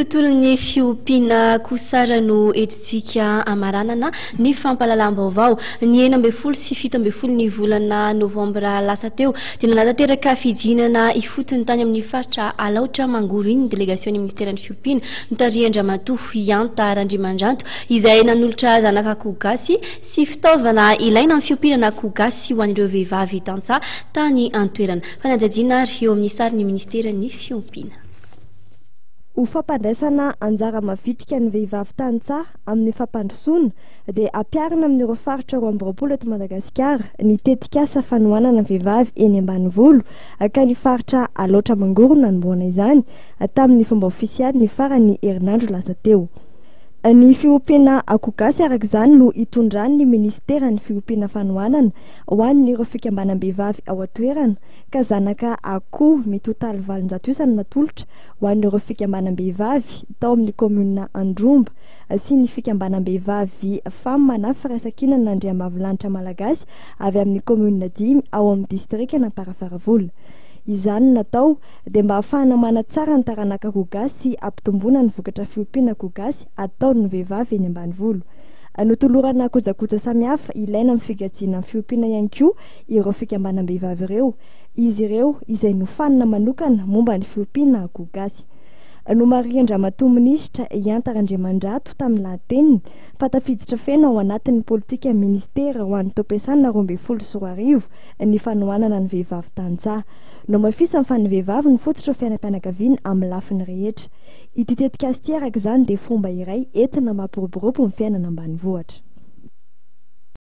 Tontolon'ny fiompiana kosara no entintsika amaranana ny fampalalam-baovao ny 16 ny volana novambra lasa teo dia nanatanteraka fidinana ifotony tany amin'ny faritra Alaotra Mangoro iny ny delegasion'ny ministeran'ny fiompiana notary Andriamatoa Ianta Randriamandrato izay nanolotra zanak'akoho gasy sy fitaovana ilaina amin'ny fiompiana akoho gasy ho an'ireo vehivavy tantsaha tany an-toerana. Fanadihadiana eo amin'ny sarin'ny ministeran'ny fiompiana. Ho fampandraisana anjara mavitrika ny vehivavy tantsaha amin'ny fampandrosoana dia ampiarina amin'ireo faritra 20 eto Madagasikara ny tetikasa fanohanana vehivavy eny ambanivolo ka ny faritra Alaotra Mangoro nanomboana izany tamin'ny fomba ofisialy ny farany herinandro lasa teo. Ny fiompiana akoho gasy araka izany no itondran'ny ministeran'ny fiompiana fanohanana ho an'ireo fikambanam-behivavy ao an-toerana ka zanaka akoho mitotaly 700 natolotra ho an'ireo fikambanam-behivavy tao amin'ny komuna Andromba sy ny fikambanam-behivavy famy manafy Raisakinana Andriamavilanitra Malagasy avy amin'ny komuna 5 ao amin'ny distrikana Amparavaravola. Izany natao dia mba ahafahana manatsara ny taranaka akoho gasy sy ampitomboana ny vokatra fiompiana akoho gasy ataon'ny vehivavy eny ambanivolo. Notolorana kojakoja samihafa ilaina amin'ny figajiana amin'ny fiompiana ihany koa ireo fikambanam-behivavy ireo. Izy ireo izay nofanina manokana momba ny fiompiana akoho gasy. Nomary Andriamatoa Minisitra Ianta Randriamandrato tamin'ny lahateniny fatafiditra fena ao anatin'ny politika ministera ho an'ny taom-piasana 24 ny fanohanana ny vehivavy tantsaha. No mafisa amin'ny vehivavy ny fototra fiainam-pianakaviana amin'ny lafiny rehetra. Ity tetikasa ity araka izany dia fomba iray entina mampiroborobo ny fiainana ambanivohitra.